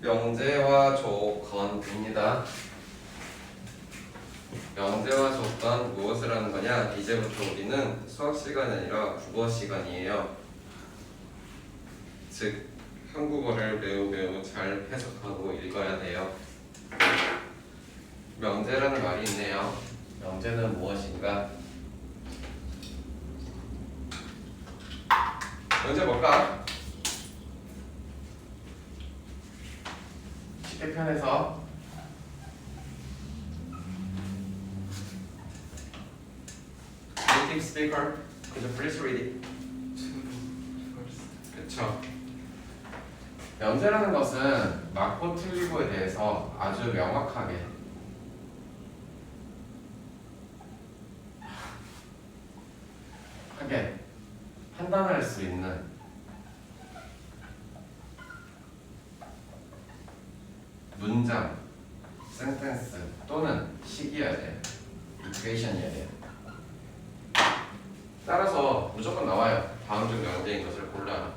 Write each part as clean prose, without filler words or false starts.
명제와 조건입니다. 명제와 조건 무엇을 하는 거냐? 이제부터 우리는 수학 시간이 아니라 국어 시간이에요. 즉 한국어를 매우 잘 해석하고 읽어야 돼요. 명제라는 말이 있네요. 명제는 무엇인가? 명제 뭘까? 쉽게 편해서 Native speaker, could you please read it? 그쵸. 명제라는 것은 맞고 틀리고에 대해서 아주 명확하게 판단할 수 있는 문장, 센텐스 또는 식이어야 돼요. 이퀘이션이어야 돼요. 따라서 무조건 나와요. 다음 중 명제인 것을 골라라.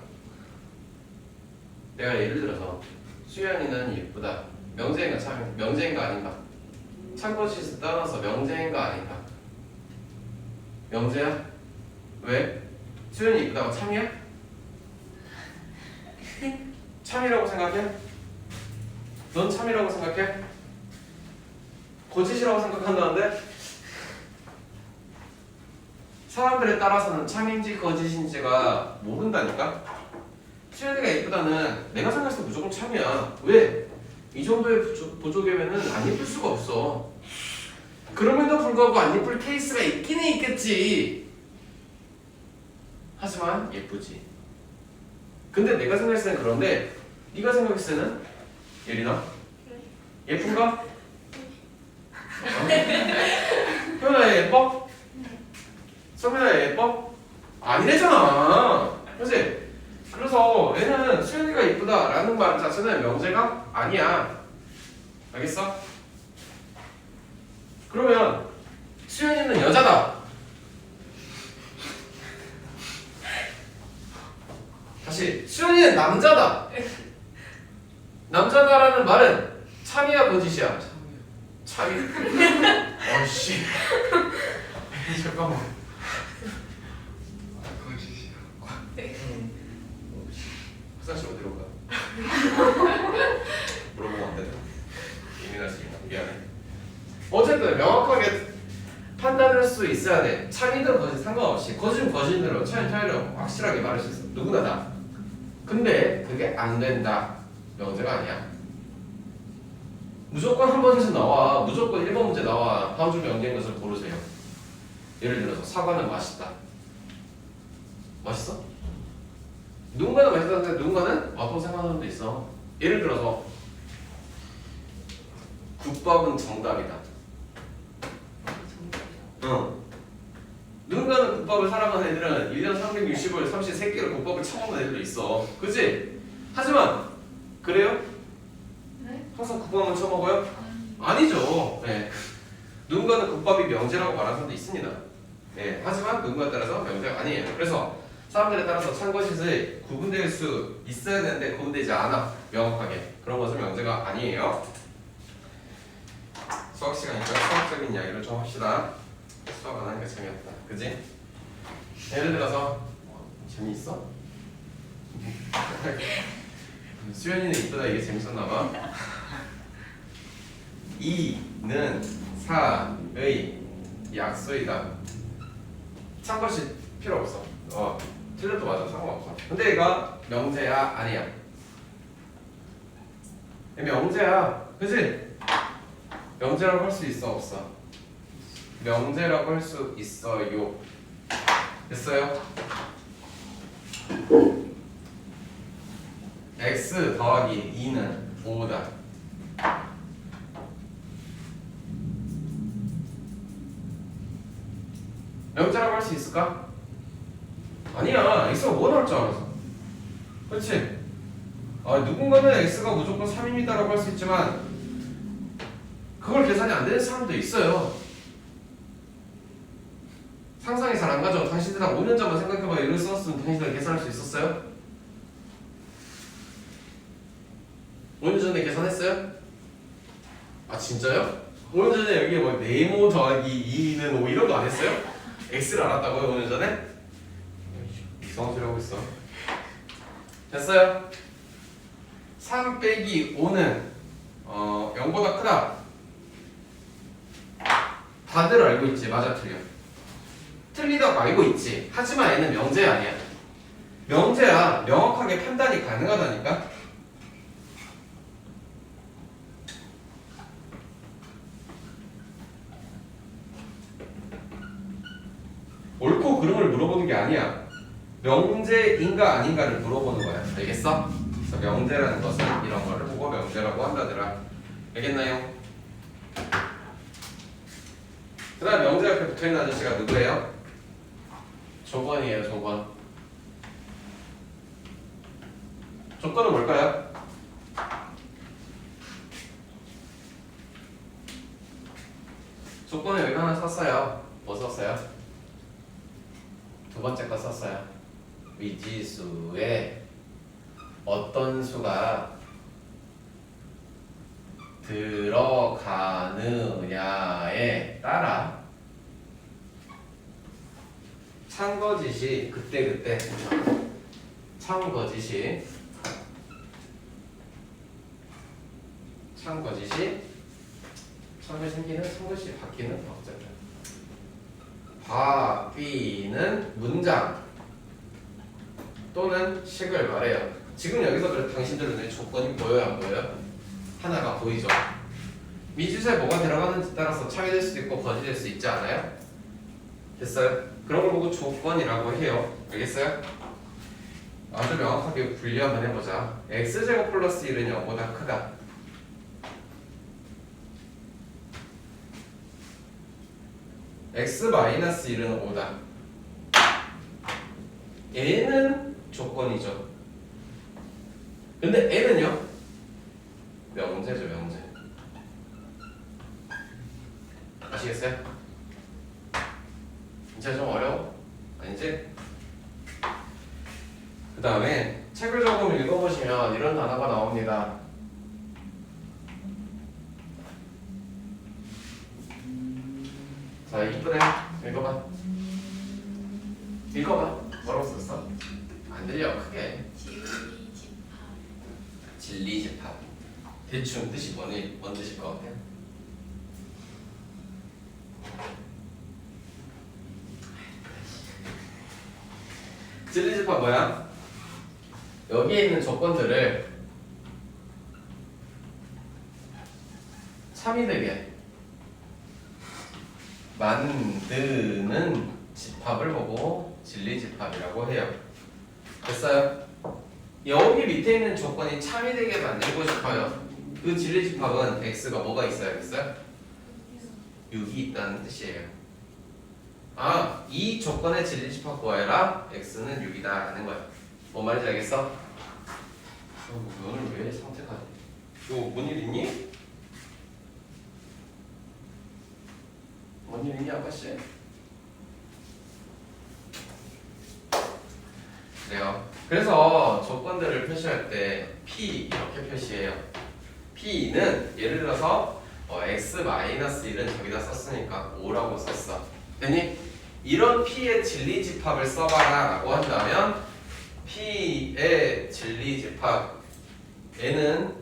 내가 예를 들어서 수연이는 예쁘다. 명제인가 아닌가? 참고시 떠나서 명제인가 아닌가? 명제야? 왜? 수연이 예쁘다고 참이야? 참이라고 생각해? 넌 참이라고 생각해? 거짓이라고 생각한다는데? 사람들에 따라서는 참인지 거짓인지가 모른다니까? 수연이가 예쁘다는 내가 생각했을 때 무조건 참이야. 왜? 이 정도의 보조개면은 안 예쁠 수가 없어. 그럼에도 불구하고 안 예쁠 케이스가 있기는 있겠지. 하지만 예쁘지. 근데 내가 생각했을 때는 그런데 네가 생각했을 때는? 예린아? 예쁜가? 효연아 예뻐? 성민아 예뻐? 아니래잖아. 그치? 그래서 얘는 수연이가 예쁘다라는 말 자체는 명제가 아니야. 알겠어? 그러면 수연이는 여자다. 다시 수연이는 남자다. 남자다라는 말은 참이야 거짓이야? 참이. 어씨. 잠깐만. 거짓이야. 화장실 어디로 가? 물어보면 안 되나? 예민할 수 있나? 미안해. 어쨌든 명확하게 판단할 수 있어야 돼. 참이든 거짓 상관없이 거짓은 거짓대로 차이로 확실하게 말할 수 있어. 누구나 다. 근데 그게 안 된다. 명제가 아니야. 무조건 한 번에서 나와. 무조건 1번 문제 나와. 다음 중 명제인 것을 고르세요. 예를 들어서 사과는 맛있다. 맛있어? 누군가는 맛있다는데 누군가는 맛없다고 생각하는 사람도 있어. 예를 들어서 국밥은 정답이다. 누군가는 국밥을 사랑하는 애들은 1년 360일 33끼를 국밥을 처먹는 애들도 있어. 그치? 하지만 그래요? 네? 항상 국밥만 처먹어요? 아니죠. 네. 누군가는 국밥이 명제라고 말하는 사람도 있습니다. 네. 하지만 누군가에 따라서 명제가 아니에요. 그래서 사람들에 따라서 참고짓이 구분될 수 있어야 되는데 구분되지 않아. 명확하게. 그런 것은 명제가 아니에요. 수학 시간이니까 수학적인 이야기를 좀 합시다. 수학 안 하니까 재미없다. 그지? 예를 들어서 재미있어? 수연이는 이쁘다 이게 재밌었나봐. 2는 4의 약수이다. 참고시 필요 없어. 틀려도 맞아 상관없어. 근데 얘가 명제야 아니야? 명제야, 그치? 명제라고 할 수 있어 없어? 명제라고 할 수 있어요. 됐어요? x 더하기 2는 5다. 명제라고 할 수 있을까? 아니야. x가 뭐가 나올 줄 알았어. 그렇지? 누군가는 x가 무조건 3입니다라고 할 수 있지만 그걸 계산이 안 되는 사람도 있어요. 상상이 잘 안 가죠? 당신들 한 5년 전만 생각해봐. 이걸 썼으면 당신들 계산할 수 있었어요? 5년 전에 계산했어요? 아 진짜요? 5년 전에 여기 뭐 네모 더하기 2는 5 이런 거 안 했어요? x를 알았다고요? 5년 전에? 이상한 소리 하고 있어. 됐어요? 3 빼기 5는 0보다 크다. 다들 알고 있지. 맞아 틀려. 틀리다고 알고 있지. 하지만 얘는 명제 아니야. 명제야 명확하게 판단이 가능하다니까. 옳고 그름을 물어보는 게 아니야. 명제인가 아닌가를 물어보는 거야. 알겠어? 그래서 명제라는 것은 이런 거를 보고 명제라고 한다더라. 알겠나요? 그 다음 명제 옆에 붙어있는 아저씨가 누구예요? 조건이에요. 조건. 조건은 뭘까요? 조건을 여기 하나 썼어요. 뭐 썼어요? 두 번째 거 썼어요. 미지수에 어떤 수가 들어가느냐에 따라 참거짓이 그때그때 참거짓이 처음에 생기는 참거짓이 바뀌는 어쨌든 바뀌는 문장 또는 식을 말해요. 지금 여기서 그래 당신들 눈에 조건이 보여요 안 보여요? 하나가 보이죠? 미지수에 뭐가 들어가는지 따라서 참이 될 수도 있고 거짓이 될 수 있지 않아요? 됐어요? 그런 걸 보고 조건이라고 해요. 알겠어요? 아주 명확하게 분리 한번 해보자. x제곱 플러스 1은 0보다 크다. x 마이너스 1은 5다. 얘는 조건이죠. 근데 n은요? 명제죠, 명제. 아시겠어요? 진짜 좀 어려워? 아니지? 그 다음에 책을 조금 읽어보시면 이런 단어가 나옵니다. 자, 이쁘네. 읽어봐. 읽어봐. 뭐라고 썼어? 안 들려, 크게. 진리집합. 대충 뜻이 뭔 뜻일 것 같아요? 진리집합 뭐야? 여기에 있는 조건들을 참이 되게 만드는 집합을 보고 진리집합이라고 해요. 됐어요? 여기 밑에 있는 조건이 참이 되게 만들고 싶어요. 그 진리집합은 x가 뭐가 있어야겠어요? 6이 있다는 뜻이에요. 이 조건의 진리집합 구하여라. x는 6이다 라는 거야. 뭔 말인지 알겠어? 면을 왜 선택하지? 뭔 일 있니? 뭔 일 있니 아가씨? 그래요. 그래서 조건들을 표시할 때 P 이렇게 표시해요. P는 예를 들어서 x-1은 저기다 썼으니까 5라고 썼어. 됐니? 이런 p의 진리집합을 써봐라 라고 한다면 p의 진리집합 얘는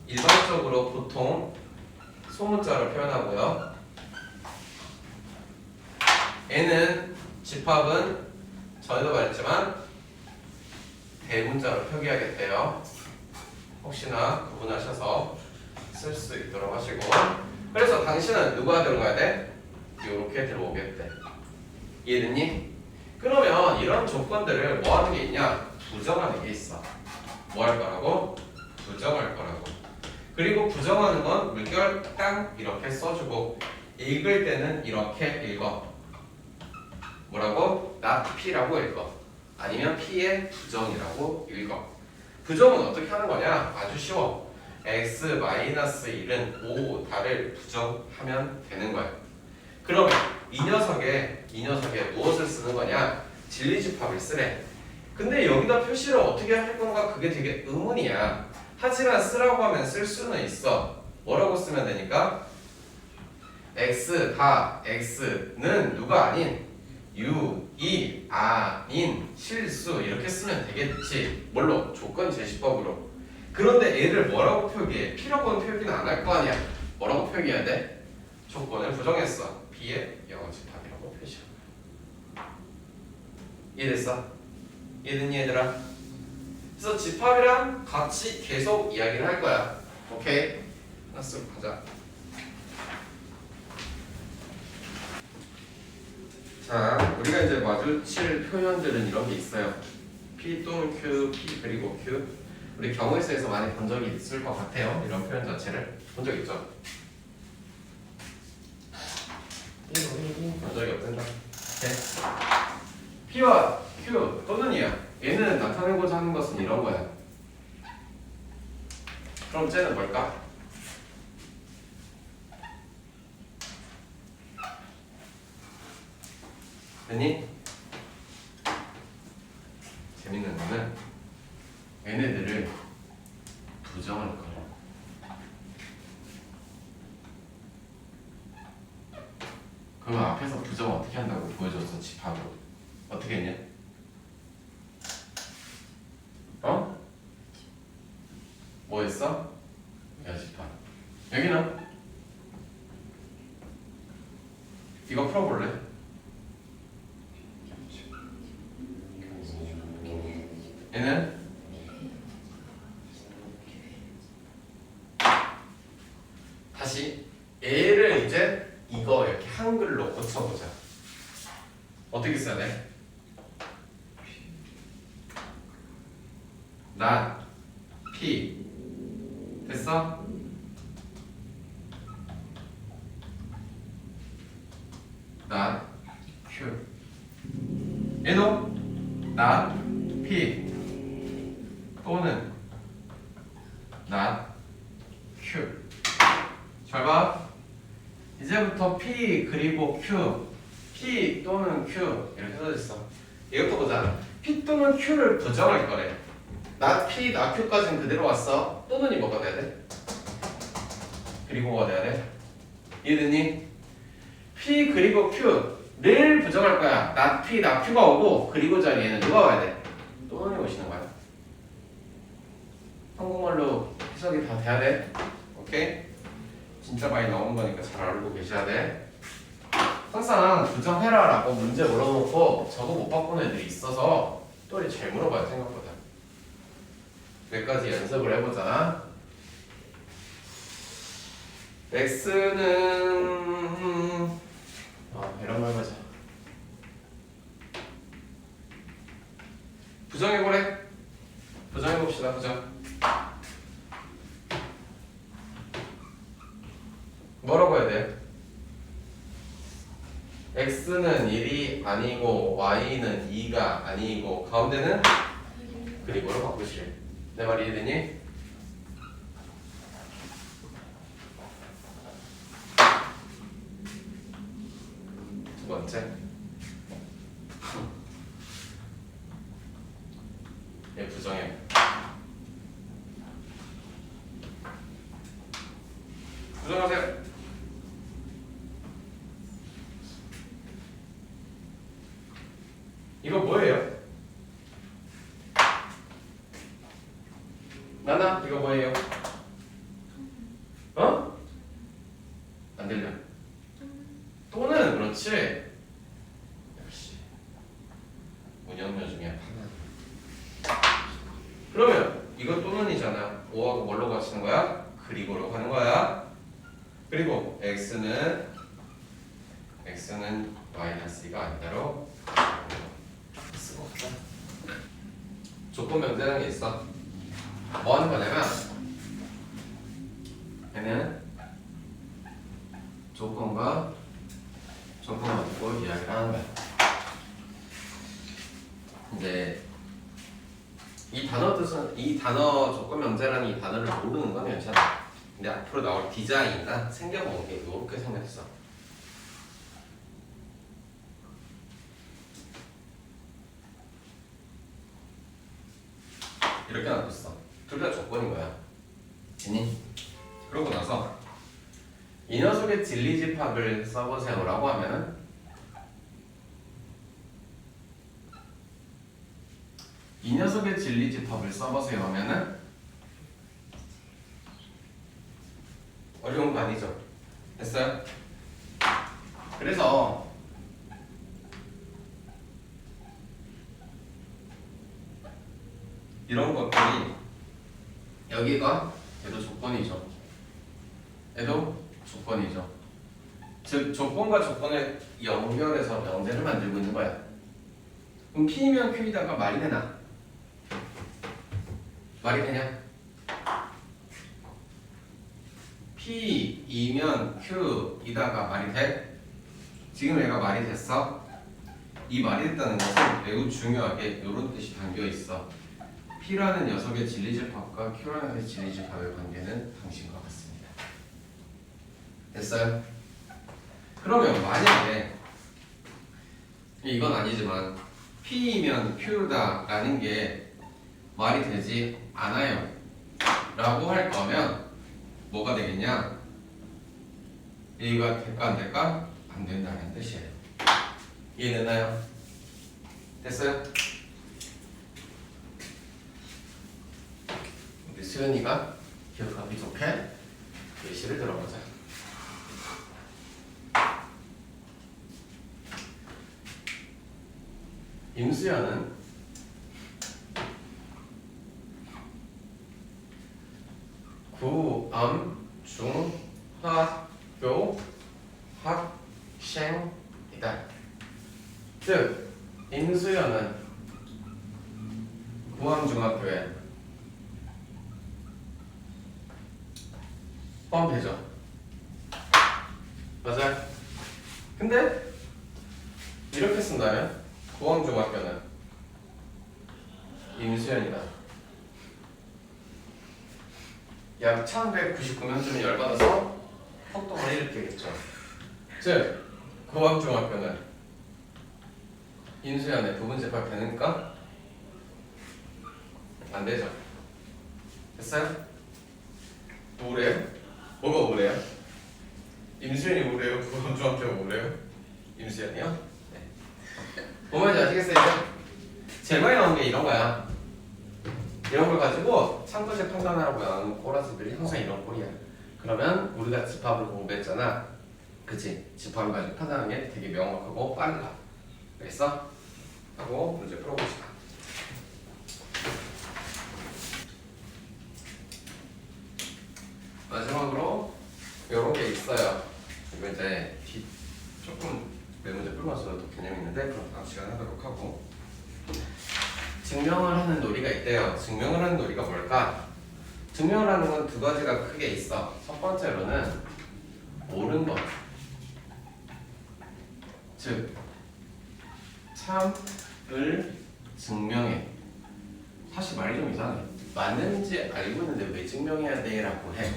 일반적으로 보통 소문자로 표현하고요. 얘는 집합은 전에도 말했지만 대문자로 표기하겠대요. 혹시나 구분하셔서 쓸 수 있도록 하시고, 그래서 당신은 누가 들어가야 돼? 이렇게 들어오겠대. 이해됐니? 그러면 이런 조건들을 뭐 하는 게 있냐? 부정하는 게 있어. 뭐 할 거라고? 부정할 거라고. 그리고 부정하는 건 물결 땅 이렇게 써주고, 읽을 때는 이렇게 읽어. 뭐라고? not p라고 읽어. 아니면 p의 부정이라고 읽어. 부정은 어떻게 하는 거냐? 아주 쉬워. x-1은 5 달을 부정하면 되는 거야. 그러면 이 녀석에 무엇을 쓰는 거냐? 진리집합을 쓰래. 근데 여기다 표시를 어떻게 할 건가? 그게 되게 의문이야. 하지만 쓰라고 하면 쓸 수는 있어. 뭐라고 쓰면 되니까? x가 x는 누가 아닌 유이 아닌 실수 이렇게 쓰면 되겠지. 뭘로? 조건 제시법으로. 그런데 얘를 뭐라고 표기해? p라고는 표기는 안 할 거 아니야. 뭐라고 표기해야 돼? 조건을 부정했어. b의 영어 집합이라고 표시한 거야. 이해됐어? 이해됐니 얘들아? 그래서 집합이랑 같이 계속 이야기를 할 거야. 오케이? 하나 쓰고 가자. 자, 우리가 이제 마주칠 표현들은 이런 게 있어요. P 또는 Q, P 그리고 Q. 우리 경우에서에서 많이 본 적이 있을 것 같아요. 이런 표현 자체를 본 적 있죠? 본 적이 없던가? 네. P와 Q 또는이야. 얘는 나타내고자 하는 것은 이런 거야. 그럼 쟤는 뭘까? 됐니? 재밌는 거는 얘네들을 부정할 거야. 그럼 앞에서 부정 어떻게 한다고 보여줬어, 집합으로. 어떻게 했냐? 어? 뭐 했어? 여집합. 여기는? 이거 풀어볼래? 얘는? 다시 얘를 이제 이거 이렇게 한글로 고쳐보자. 어떻게 써야 돼? not p 됐어? not q 얘도 not p 또는 not q. 잘 봐. 이제부터 p 그리고 q, p 또는 q 이렇게 써져 있어. 이것도 보자. p 또는 q를 부정할 거래. not p, not q까지는 그대로 왔어. 또는이 뭐가 돼야 돼? 그리고 뭐가 돼야 돼? 이해됐니? p 그리고 q를 부정할 거야. not p, not q가 오고 그리고 자리에는 누가 와야 돼? 또는이 오시는 거야. 한국말로 해석이 다 돼야 돼. 오케이? 진짜 많이 나오는 거니까 잘 알고 계셔야 돼. 항상 부정해라 라고 문제 물어놓고 저거 못 바꾸는 애들이 있어서 또 잘 물어봐요. 생각보다. 몇 가지 연습을 해보자. x는 이런 걸 보자. 부정해보래. 부정해봅시다. 부정. 뭐라고 해야 돼? x는 1이 아니고 y는 2가 아니고 가운데는 그리고로 바꾸시래. 내 말 이해되니? 두 번째 얘 부정해. 부정하세요. 이거 뭐예요? 나나 이거 뭐예요? 어? 안 들려. 또는 그렇지. 역시 운영료 중에 하나. 그러면 이거 또는이잖아. 5하고 뭘로 같이는 거야? 그리고로 가는 거야. 그리고 x는 마이너스 2가 아니다로 쓰고 없다. 조건 명제라는 게 있어. 뭐 하는 거냐면 얘는 조건과 조건을 가지고 이야기를 하는 거야. 이제 이 단어 뜻은 이 단어 조건 명제라는 이 단어를 모르는 건 괜찮아. 근데 앞으로 나올 디자인이나 생겨보는 게 이렇게 생겼어. 이렇게 놔뒀어. 둘 다 조건인 거야. 됐니? 그러고 나서 이 녀석의 진리집합을 써보세요라고 하면은 이 녀석의 진리집합을 써보세요 하면은 어려운 거 아니죠? 됐어요? 그래서 이런 것들이 여기가 얘도 조건이죠. 얘도 조건이죠. 즉 조건과 조건을 연결해서 명제를 만들고 있는 거야. 그럼 P면 Q이다가 말이 되나? 말이 되냐? P이면 Q이다가 말이 돼? 지금 얘가 말이 됐어? 이 말이 됐다는 것은 매우 중요하게 이런 뜻이 담겨 있어. P라는 녀석의 진리집합과 Q라는 진리집합의 관계는 당신과 같습니다. 됐어요? 그러면 만약에 이건 아니지만 P이면 Q다라는 게 말이 되지 않아요 라고 할 거면 뭐가 되겠냐? 이가 될까 안 될까? 안 된다는 뜻이에요. 이해됐나요? 됐어요? 우리 수연이가 기억하기 좋게 예시를 들어보자. 임수연은 중학교 학생이다. 즉 임수연은 구암중학교에 포함되죠. 맞아요? 근데 이렇게 쓴다면 구암중학교는 임수연이다. 약 1199명쯤이 열받아서 폭동을 일으키겠죠. 즉 구암중학교는 임수연의 부분집합 되니까 안 되죠. 됐어요? 우울해요? 뭐가 우울해요? 임수연이 우울해요? 구암중학교가 우울해요? 임수연이요? 네. 뭔 말인지 아시겠어요? 제일 많이 나오는 게 이런 거야. 이런 걸 가지고 참고식 판단하라고 나오는 꼬라지들이 항상 이런 꼴이야. 그러면 우리가 집합을 공부했잖아. 그치? 집합을 가지고 판단하는 게 되게 명확하고 빨라. 알겠어? 하고 문제 풀어봅시다. 마지막으로 이런 게 있어요. 이거 이제 조금 내 문제 풀면서 또 개념이 있는데 그럼 다음 시간에 하도록 하고, 증명을 하는 놀이가 있대요. 증명을 하는 놀이가 뭘까? 증명을 하는 건 두 가지가 크게 있어. 첫 번째로는 옳은 것, 즉 참을 증명해. 사실 말이 좀 이상해. 맞는지 알고 있는데 왜 증명해야 돼? 라고 해.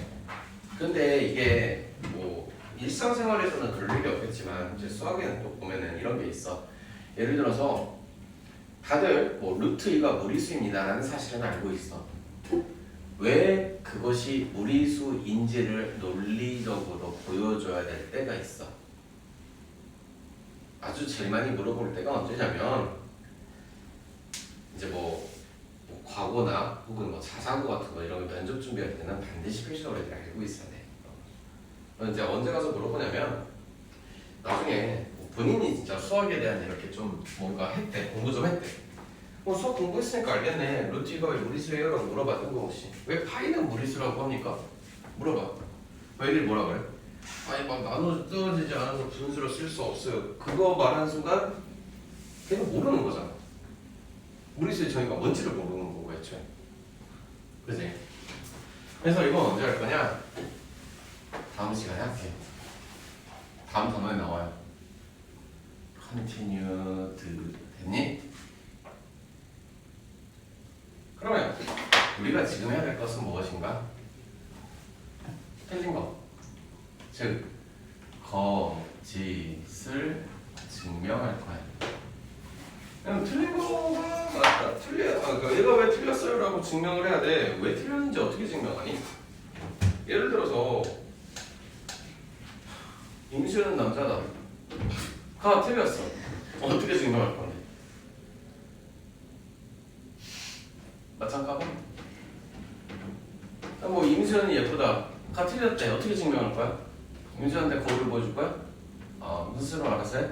근데 이게 뭐 일상생활에서는 그럴 일이 없겠지만 이제 수학에는 또 보면은 이런 게 있어. 예를 들어서 다들 뭐 루트 2가 무리수입니다 라는 사실은 알고 있어. 왜 그것이 무리수인지를 논리적으로 보여줘야 될 때가 있어. 아주 제일 많이 물어볼 때가 언제냐면 이제 뭐 과거나 혹은 뭐 자사고 같은 거 이런 거 면접 준비할 때는 반드시 필수적으로 애들이 알고 있어야 돼. 이제 언제 가서 물어보냐면 나중에 본인이 진짜 수학에 대한 이렇게 좀 뭔가 했대, 공부 좀 했대. 수학 공부했으니까 알겠네. 루트가 왜 무리수예요? 라고 물어봐. 뜬금없이. 왜 파이는 무리수라고 합니까? 물어봐. 애들이 뭐라 그래? 아니 막 나눠지지 않아서 분수로 쓸 수 없어요. 그거 말하는 순간 걔는 모르는 거잖아. 무리수의 정의가 뭔지를 모르는 거고 애초에. 그지? 그래서 이건 언제 할 거냐? 다음 시간에 할게. 다음 단원에 나와요. continued 됐니? 그러면 우리가 지금 해야 될 것은 무엇인가? 틀린 거. 즉 거짓을 증명할 거야. 그냥 틀린 거가 맞다. 그러니까 얘가 왜 틀렸어요라고 증명을 해야 돼. 왜 틀렸는지 어떻게 증명하니? 예를 들어서 임수는 남자다. 가 틀렸어. 어떻게 증명할 건데? 맞짱 뭐 임수연이 예쁘다. 가 틀렸대. 어떻게 증명할 거야? 임수연한테 거울을 보여줄 거야? 무슨 수로 알아서 해?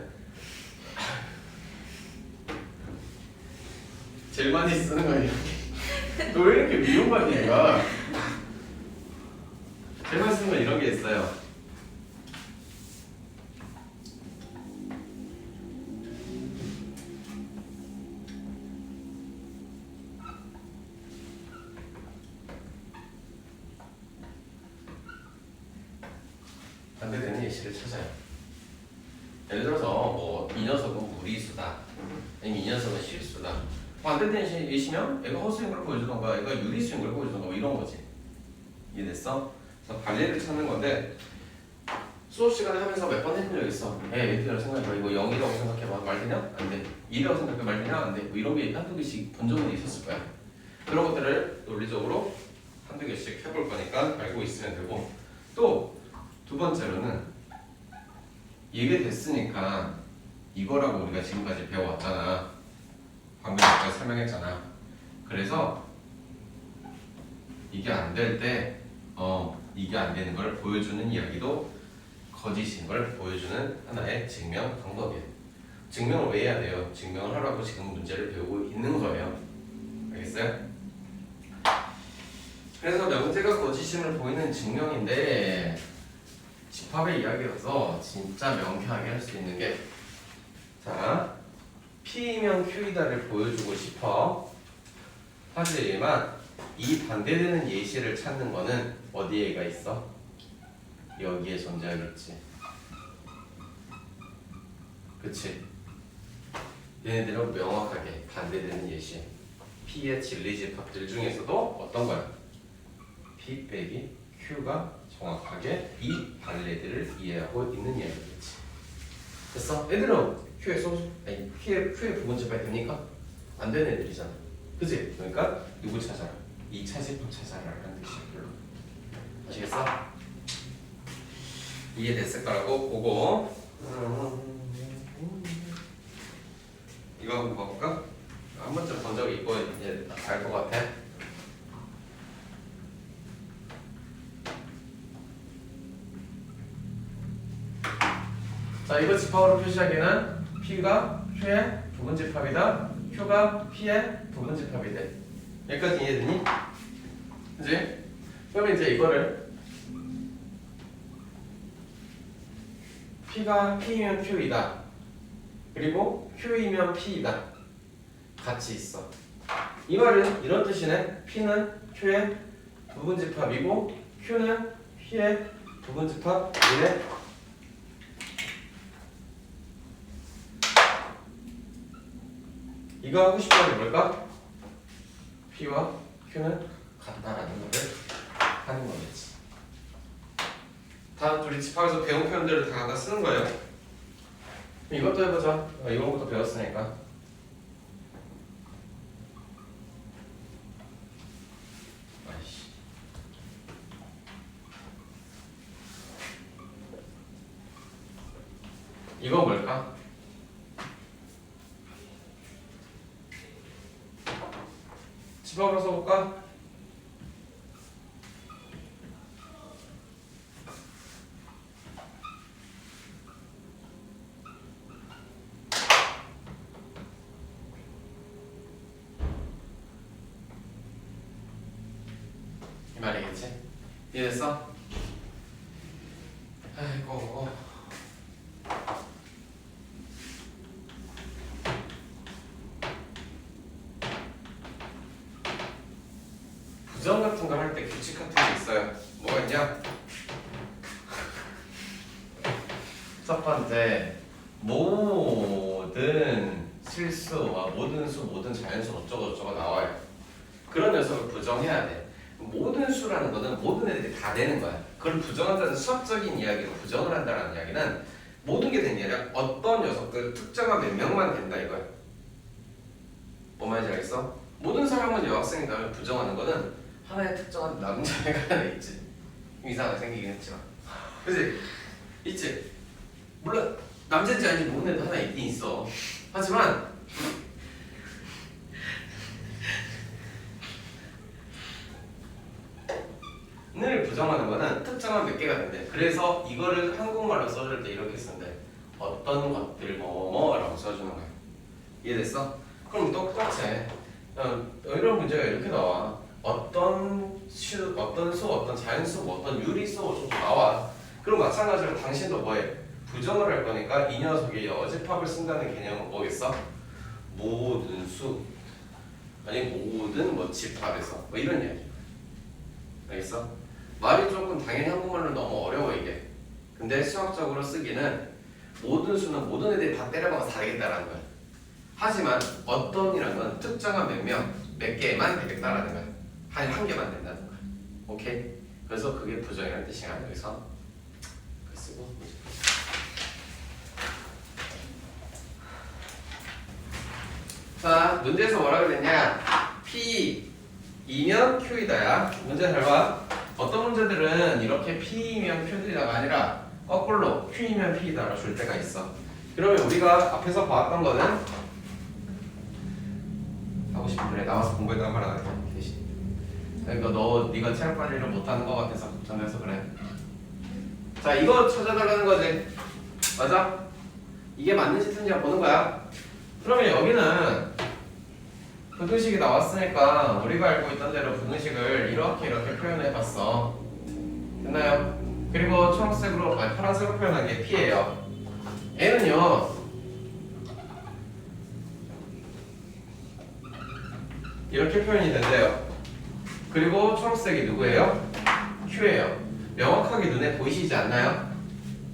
제일 많이 쓰는 거야 이렇게. 너 왜 이렇게 미움받니까? 제일 많이 쓰는 건 이런 게 있어요. 반대되는 예시를 찾아요. 예를 들어서 뭐 이 녀석은 무리수다, 아니면 이 녀석은 실수다. 반대되는 예시면 애가 허수인 걸 보여주던가, 애가 유리수인 걸 보여주던가 뭐 이런 거지. 이해됐어? 그래서 반례를 찾는 건데 수업 시간에 하면서 몇 번 해본 적 있어. 얘들아 생각해봐. 이거 0이라고 생각해봐. 말 되냐? 안 돼. 2라고 생각해. 말 되냐? 안 돼. 뭐 이런 게 한두 개씩 본 적은 있었을 거야. 그런 것들을 논리적으로 한두 개씩 해볼 거니까 알고 있으면 되고, 또 두 번째로는 이게 됐으니까 이거라고 우리가 지금까지 배워왔잖아. 방금 아까 설명했잖아. 그래서 이게 안 될 때 이게 안 되는 걸 보여주는 이야기도 거짓인 걸 보여주는 하나의 증명 방법이에요. 증명을 왜 해야 돼요? 증명을 하라고 지금 문제를 배우고 있는 거예요. 알겠어요? 그래서 명제가 거짓임을 보이는 증명인데 집합의 이야기라서 진짜 명쾌하게 할 수 있는 게, 자, P이면 Q이다를 보여주고 싶어. 하지만 이 반대되는 예시를 찾는 거는 어디에가 있어? 여기에 존재하겠지. 그치? 얘네들은 명확하게 반대되는 예시. P의 진리집합들 중에서도 어떤 거야? P 빼기 Q가 정확하게 이 반례들을 이해하고 있는 이야기겠지. 됐어? 애들은 Q의 부분집합이 됩니까? 안 되는 애들이잖아. 그치? 그러니까 누구 찾아라? 2차 집합 찾아라 라는 뜻이야. 별로. 아시겠어? 이해됐을 거라고 보고, 이거 한번 봐볼까? 한 번쯤 본 적이 있고 이제 알 것 같아. 자, 이거 집합으로 표시하기는 P가 Q의 부분집합이다, Q가 P의 부분집합이 돼. 여기까지 이해되니? 그치? 그러면 이제 이거를 P가 P이면 Q이다, 그리고 Q이면 P이다 같이 있어. 이 말은 이런 뜻이네. P는 Q의 부분집합이고 Q는 P의 부분집합이네. 이거 하고 싶은 게 뭘까? P와 Q는 같다라는 것을 하는 거겠지. 다 우리 집합에서 배운 표현들을 다 쓰는 거예요. 이것도 해보자. 이런 것도 배웠으니까. 아이씨. 이건 뭘까? 집합을 써볼까? 이 말이겠지? 이해됐어? 아이고 부정 같은 거 할 때 규칙 같은 게 있어요. 뭐가 있냐? 첫 번째, 모든 실수와 모든 수, 모든 자연수 어쩌고 저쩌고 나와요. 그런 녀석을 부정해야 돼. 모든 수라는 거는 모든 애들이 다 되는 거야. 그걸 부정한다는 수학적인 이야기로 부정을 한다는 이야기는 모든 게 되는 게 아니라 어떤 녀석들 특정한 몇 명만 된다 이거야. 뭔 말인지 알겠어? 모든 사람은 여학생이라면 부정하는 거는 하나의 특정한 남자애가 하나 있지. 이상하게 생기긴 했지만, 그치? 있지? 물론 남자인지 아닌지 모르는 애도 하나 있긴 있어. 하지만 늘 부정하는 거는 특정한 몇 개가 된대. 그래서 이거를 한국말로 써줄 때 이렇게 쓴대. 어떤 것들 뭐뭐라고 써주는 거야. 이해됐어? 그럼 똑같이 이런 문제가 이렇게 나와. 어떤 수, 어떤 자연수, 뭐 어떤 유리수 어쩌고 나와. 그럼 마찬가지로 당신도 뭐해? 부정을 할 거니까 이 녀석이 여집합을 쓴다는 개념은 뭐겠어? 모든 수 아니 모든 뭐 집합에서 뭐 이런 이야기. 알겠어? 말이 조금 당연히 한국말로 너무 어려워 이게. 근데 수학적으로 쓰기는 모든 수는 모든 애들이 다 때려박아서 다 되겠다라는 거야. 하지만 어떤이라는 건 특정한 몇 명, 몇 개만 되겠다라는 거야. 한 개만 된다는 거야. 오케이? 그래서 그게 부정이라는 뜻이야. 여기서 쓰고. 자, 문제에서 뭐라고 그랬냐? P2면 Q이다야. 문제 잘 봐. 어떤 문제들은 이렇게 P이면 Q이다가 아니라 거꾸로 Q이면 P이다라고 줄 때가 있어. 그러면 우리가 앞에서 봤던 거는 하고 싶은 그래 나와서 공부했단 말 안 할게 대신. 그러니까 네가 체력 관리를 못하는 거 같아서 걱정돼서 그래. 자, 이거 찾아달라는 거지. 맞아? 이게 맞는지 틀린지 보는 거야. 그러면 여기는 분의식이 나왔으니까 우리가 알고 있던 대로 분의식을 이렇게 표현해 봤어. 됐나요? 그리고 초록색으로 파란색으로 표현한 게 P예요. N은요 이렇게 표현이 된대요. 그리고 초록색이 누구예요? Q예요. 명확하게 눈에 보이시지 않나요?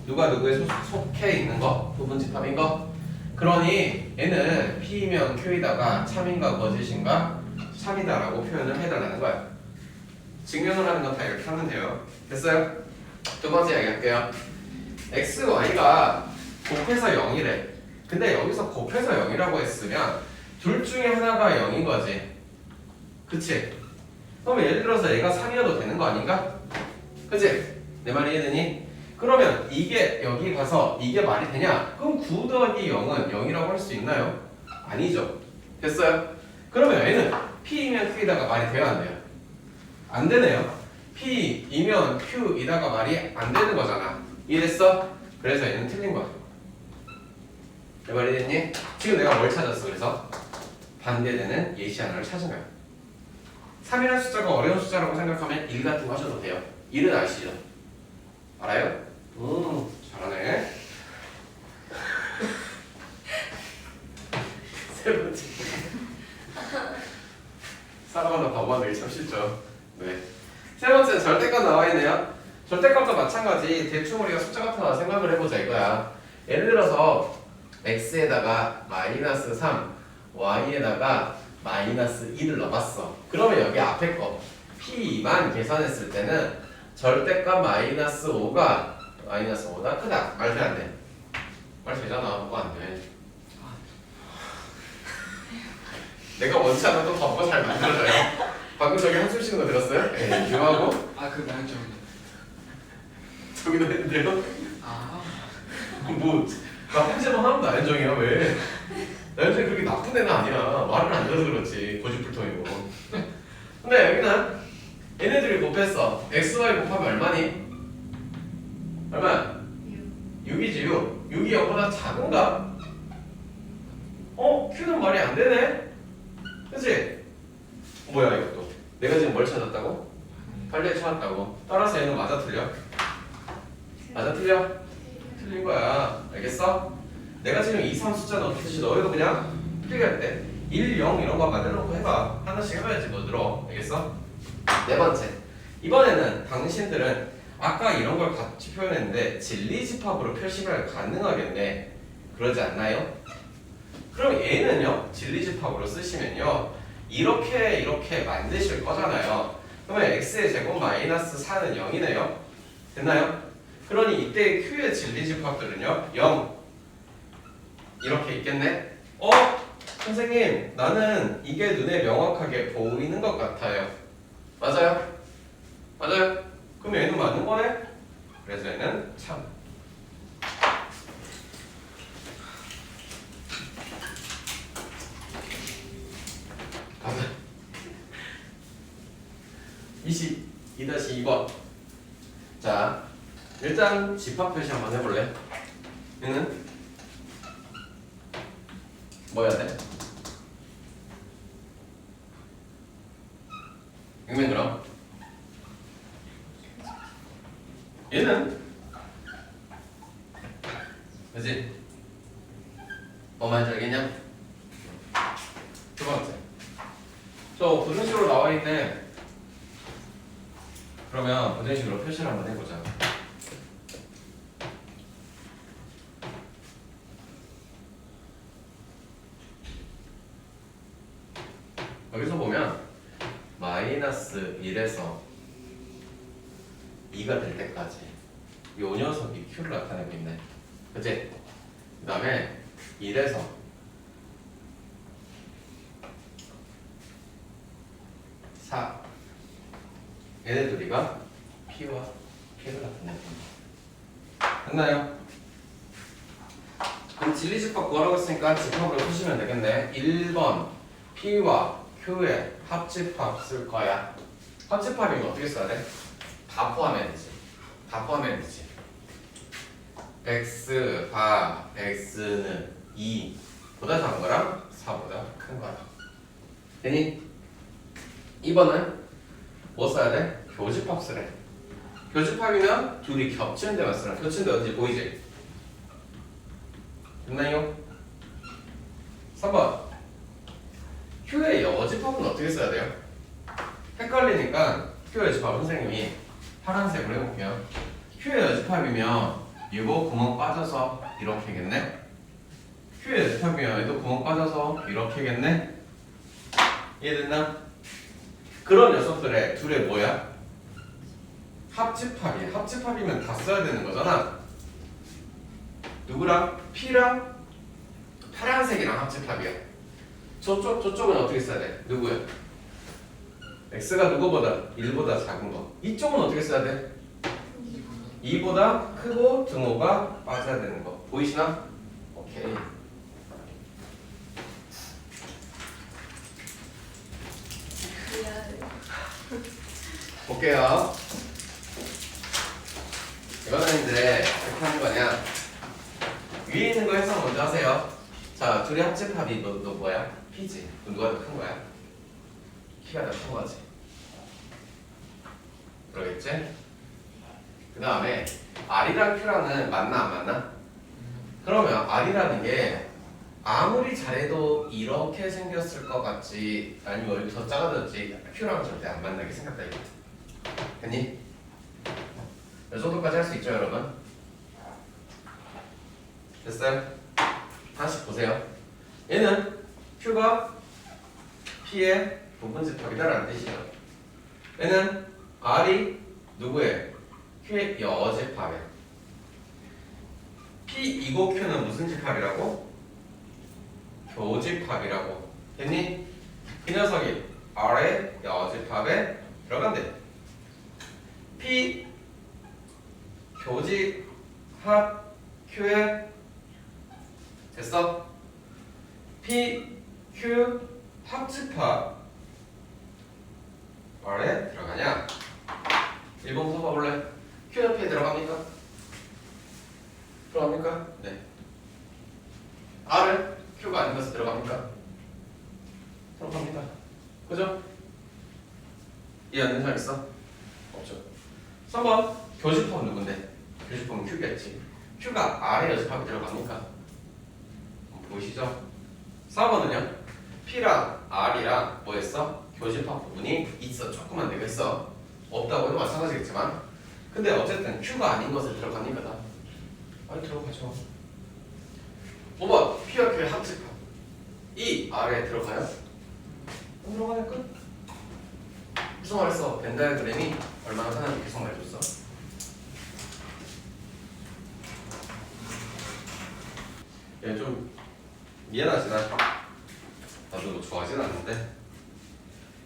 누가 누구에 속해 있는 거? 부분집합인 거? 그러니 N은 P이면 Q이다가 참인가 거짓인가? 참이다라고 표현을 해달라는 거야. 증명을 하는 건 다 이렇게 하면 돼요. 됐어요? 두 번째 얘기할게요. X, Y가 곱해서 0이래. 근데 여기서 곱해서 0이라고 했으면 둘 중에 하나가 0인 거지. 그치? 그러면 예를 들어서 얘가 3이어도 되는 거 아닌가? 그치? 내 말이 이해되니? 그러면 이게 여기 가서 이게 말이 되냐? 그럼 9 더하기 0은 0이라고 할 수 있나요? 아니죠. 됐어요? 그러면 얘는 P이면 Q이다가 말이 돼야 안 돼요? 안 되네요. P이면 Q이다가 말이 안 되는 거잖아. 이해됐어? 그래서 얘는 틀린 거야. 내 말이 됐니? 지금 내가 뭘 찾았어? 그래서 반대되는 예시 하나를 찾은 거야. 3이라는 숫자가 어려운 숫자라고 생각하면 1 같은 거 하셔도 돼요. 1은 아시죠? 알아요? 잘하네. 세 번째. 사람마다 바보한 일이 참 쉽죠. 네. 세 번째는 절대값 나와 있네요. 절대값도 마찬가지. 대충 우리가 숫자 같은 거 생각을 해보자 이거야. 예를 들어서 x에다가 마이너스 3, y에다가 마이너스 2를 넣어봤어. 그러면 여기 앞에 거 p만 계산했을 때는 절대값 마이너스 5가 마이너스 5보다 크다. 말 돼 안 돼? 말 되잖아. 뭐가 안 돼? 내가 원치 않아도 바보가 잘 만들어져요. 방금 저기 한숨 쉬는 거 들었어요? 네, 유하고 그 나연정이. 저기도 했는데요? 뭐, 나 혼자만 하면 나연정이야 왜? 나연정이 그렇게 나쁜 애는 아니야. 말을 안 들어서 그렇지. 고집불통이고. 근데 여기는 얘네들이 곱했어. xy 곱하면 얼마니? 얼마? 6이지 6. 6이 0보다 작은가? q는 말이 안 되네? 그치? 뭐야 이것도? 내가 지금 뭘 찾았다고? 빨리 찾았다고. 따라서 얘는 맞아 틀려? 맞아 틀려? 틀린 거야. 알겠어? 내가 지금 2, 3 숫자 넣듯이 너희도 그냥 틀리게 할 때 1, 0 이런 거 만들어 놓고 해봐. 하나씩 해봐야지 뭐 들어. 알겠어? 네 번째. 이번에는 당신들은 아까 이런 걸 같이 표현했는데 진리집합으로 표시가 가능하겠네. 그러지 않나요? 그럼 얘는요. 진리집합으로 쓰시면요. 이렇게 만드실 거잖아요. 그러면 x의 제곱 마이너스 4는 0이네요. 됐나요? 그러니 이때 q의 진리집합들은요. 0 이렇게 있겠네. 선생님 나는 이게 눈에 명확하게 보이는 것 같아요. 맞아요? 맞아요? 그럼 얘는 맞는 거네? 그래서 얘는 참. 가자. 22-2번. 자, 일단 집합 표시 한번 해볼래? 얘는 뭐 해야 돼? 익명 그럼 얘는 그지? 뭐 말인지 알겠냐? 두 번째 저 부등식으로 나와 있네. 그러면 부등식으로 표시를 한번 해보자. 여기서 보면 마이너스 1에서 2가 될 때까지 이 녀석이 q를 나타내고 있네. 그치? 그 다음에 1에서 4 얘네 둘이가 p와 q를 나타내고 있네. 됐나요? 그럼 진리집합 구하라고 했으니까 집합으로 푸시면 되겠네. 1번 p와 q의 합집합 쓸 거야. 합집합이면 어떻게 써야 돼? 다 포함해야 되지. 다 포함해야 되지. x 바 x는 2보다 작은 거랑 4보다 큰 거랑. 되니? 2번은 뭐 써야 돼? 교집합 쓰래. 교집합이면 둘이 겹치는 데만 쓰라. 겹치는 데 어딘지 보이지? 됐나요? 3번 q의 여집합은 어떻게 써야 돼요? 헷갈리니까 q의 여집합 선생님이 파란색으로 해볼게요. q의 여집합이면 이거 구멍 빠져서 이렇게겠네. q의 여집합이면 얘도 구멍 빠져서 이렇게겠네. 이해됐나? 그런 녀석들의 둘의 뭐야? 합집합이야. 합집합이면 다 써야 되는 거잖아. 누구랑? p랑 파란색이랑 합집합이야. 저쪽은 어떻게 써야 돼? 누구야? x가 누구보다? 1보다 작은 거. 이쪽은 어떻게 써야 돼? 2보다 크고 등호가 빠져야 되는 거. 보이시나? 오케이. 볼게요. 이거는 이제 어떻게 하는 거냐? 위에 있는 거 해석 먼저 하세요. 자, 둘이 합집합이 너 뭐야? p지. 누가 더 큰 거야? 키가 더 큰 거지. 그러겠지? 그 다음에 R이랑 Q랑은 맞나 안 맞나? 그러면 R이라는 게 아무리 잘해도 이렇게 생겼을 것 같지 아니면 여기 더 작아졌지 Q랑은 절대 안 만나게 생겼다 이거. 됐니? 이 정도까지 할 수 있죠 여러분? 됐어요? 다시 보세요. 얘는 Q가 P의 부분집합이다라는 뜻이죠. 얘는 R이 누구의? Q의 여집합이야. P 이고 Q는 무슨 집합이라고? 교집합이라고. 됐니? 이 녀석이 R의 여집합에 들어간대. P 교집합 Q의 됐어? P, Q 합집합 R에 들어가냐? 1번 써봐볼래? Q 옆에 들어갑니까? 들어갑니까? 네. R은 Q가 아닌 것에 들어갑니까? 들어갑니다. 그죠? 이해 안 되는 사람 있어? 없죠. 3번 교집합은 누군데? 교집합은 Q겠지. Q가 R에 여집합이 들어갑니까? 보이시죠? 4번은요? P랑 R이랑 뭐 했어? 교집합 부분이 있어. 조금만 되겠어. 없다고 해도 마찬가지겠지만 근데 어쨌든 Q가 아닌 것에 들어갑니까? 다? 아니 들어가죠. 5번 P와 Q의 합집합 이 R에 들어가요? 안 들어가냐 끝? 무슨 말했어? 벤 다이어그램이 얼마나 편한지 계속 말해줬어. 얘 좀 미안하지만 나도 뭐 좋아하진 않는데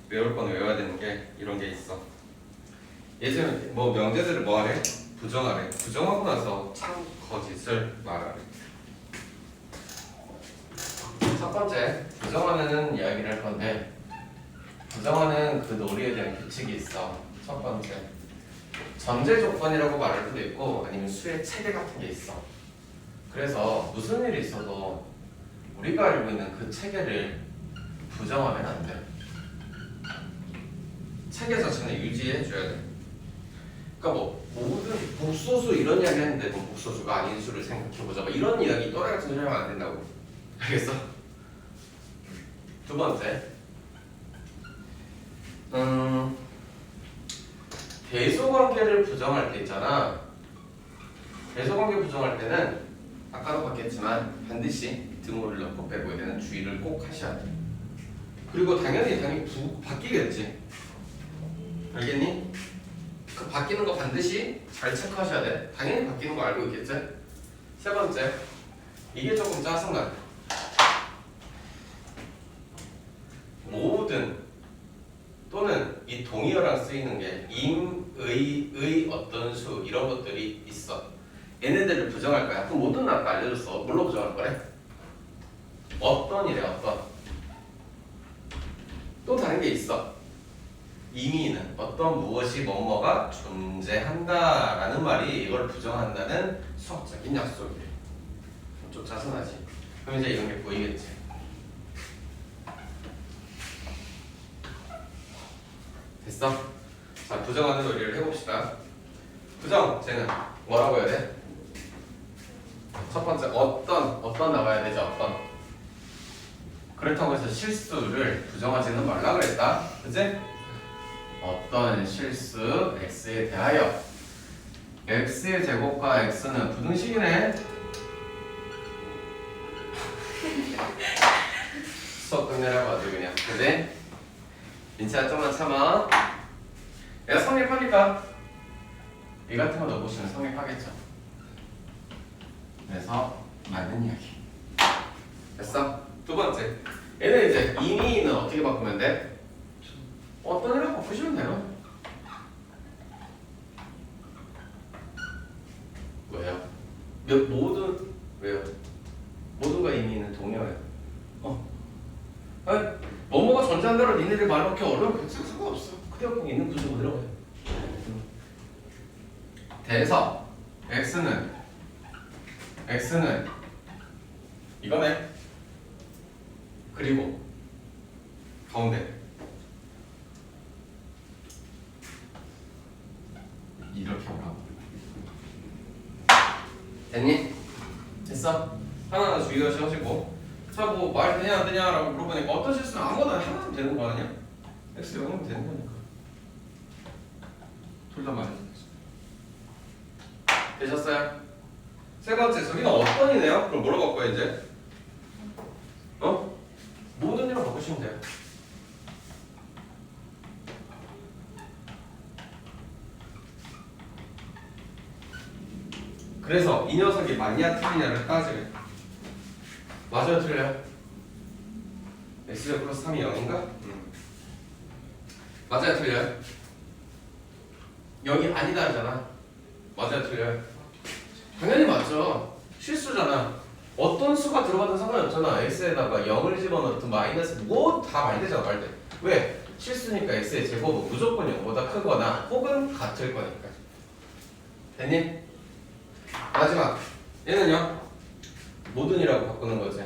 외울 건 외워야 되는 게 이런 게 있어. 예전에 뭐 명제들을 뭐 하래? 부정하래. 부정하고 나서 참 거짓을 말하래. 첫 번째 부정하는 이야기를 할 건데 부정하는 그 논리에 대한 규칙이 있어. 첫 번째 전제 조건이라고 말할 수도 있고 아니면 수의 체계 같은 게 있어. 그래서 무슨 일이 있어도 우리가 알고 있는 그 체계를 부정하면 안 돼. 체계 자체는 유지해 줘야 돼. 그러니까 뭐 모든 복소수 이런 이야기 했는데 뭐 복소수가 아닌 수를 생각해보자. 뭐 이런 이야기 또라이 같은 소리 하면 안 된다고. 알겠어? 두 번째 대소관계를 부정할 때 있잖아. 대소관계 부정할 때는 아까도 봤겠지만 반드시 등호를 넣고 빼고에 대한 주의를 꼭 하셔야 돼. 그리고 당연히 바뀌겠지. 알겠니? 그 바뀌는 거 반드시 잘 체크하셔야 돼. 당연히 바뀌는 거 알고 있겠지? 세 번째 이게 조금 짜증나. 모든 또는 이 동의어랑 쓰이는 게 의 어떤 수 이런 것들이 있어. 얘네들을 부정할 거야. 그럼 모든 아까 알려줬어. 뭘로 부정할 거래? 어떤이래. 어떤. 또 다른 게 있어. 이미는 어떤 무엇이 뭐뭐가 존재한다라는 말이 이걸 부정한다는 수학적인 약속이래. 좀 짜증나지. 그럼 이제 이런 게 보이겠지. 됐어? 자, 부정하는 논리를 해봅시다. 부정, 쟤는 뭐라고 해야 돼? 첫 번째, 어떤 나와야 되죠? 어떤. 그렇다고 해서 실수를 부정하지는 말라 그랬다. 그치? 어떤 실수 x에 대하여 x의 제곱과 x는 부등식이네. 수업 끝내라고 아주 그냥. 그치? 민채야 좀만 참아. 내가 성립하니까 이 같은 거 넣어보시면 성립하겠죠. 그래서 맞는 이야기. 됐어? 두 번째 얘는 이제 이미는 어떻게 바꾸면 돼? 어떤 애랑 바꾸시면 돼요. 왜요? 왜요? 모든과 이미는 동의어예요. 아니 뭐뭐가 존재한다고 니네들 말해놓기 어려운 그 상관없어. 그대로 있는 구조 그대로 해. 대서 x는 이거네. 그리고 가운데 이렇게 오라고. 됐니? 됐어? 하나하나 주의가 쉬워지고. 자, 뭐 말 되냐 안 되냐라고 물어보니까 어떤 실수는 아무거나 하나면 되는 거 아니야? x 0이면 되는 거니까. 둘 다 말해. 되셨어요? 세 번째, 저기는 어떤이네요? 그럼 뭐로 바꿔요 이제? 모든 일로 바꾸시면 돼요. 그래서 이 녀석이 맞냐 틀리냐를 따지래. 맞아요 틀려요? x제곱 플러스 3이 0인가? 맞아요 틀려요? 0이 아니다 하잖아. 맞아요 틀려요? 당연히 맞죠. 실수잖아. 어떤 수가 들어가든 상관이 없잖아. x에다가 0을 집어넣든 마이너스 뭐 다 말되잖아. 말돼. 왜? 실수니까 x의 제곱은 무조건 0보다 크거나 혹은 같을 거니까. 됐니? 마지막 얘는요 모든이라고 바꾸는 거지.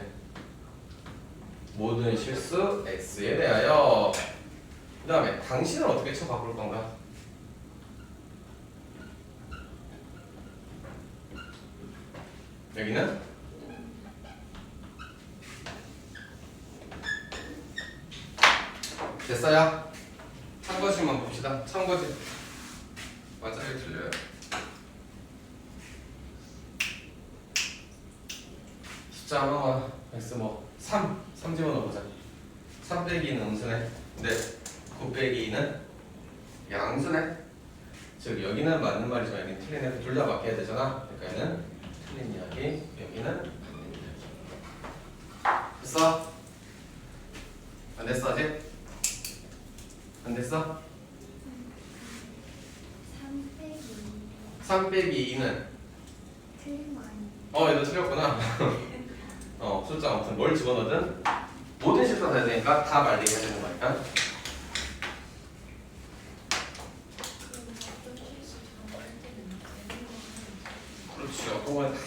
모든 실수 x에 대하여. 그 다음에 당신은 어떻게 쳐 바꿀 건가? 여기는 됐어요? 참고식만 봅시다. 참고식 맞아요 틀려요? 숫자 하나만 x 뭐 3 집어넣어보자. 3 빼기 2는 음수네. 근데 9 빼기 2는 양수네. 즉 여기는 맞는 말이지만 여기는 틀린 애. 둘 다 맞게 해야 되잖아. 그러니까 얘는 틀린 이야기, 여기는 맞는 이야기. 됐어? 안 됐어 아직? 안 됐어? 3 빼기 2는 틀린 거 아니에요? 얘도 틀렸구나. 숫자 아무튼 뭘 집어넣든 모든 실수가 돼야 되니까 다 말리게 해야 되는 거니까. 그렇지. 어떤 건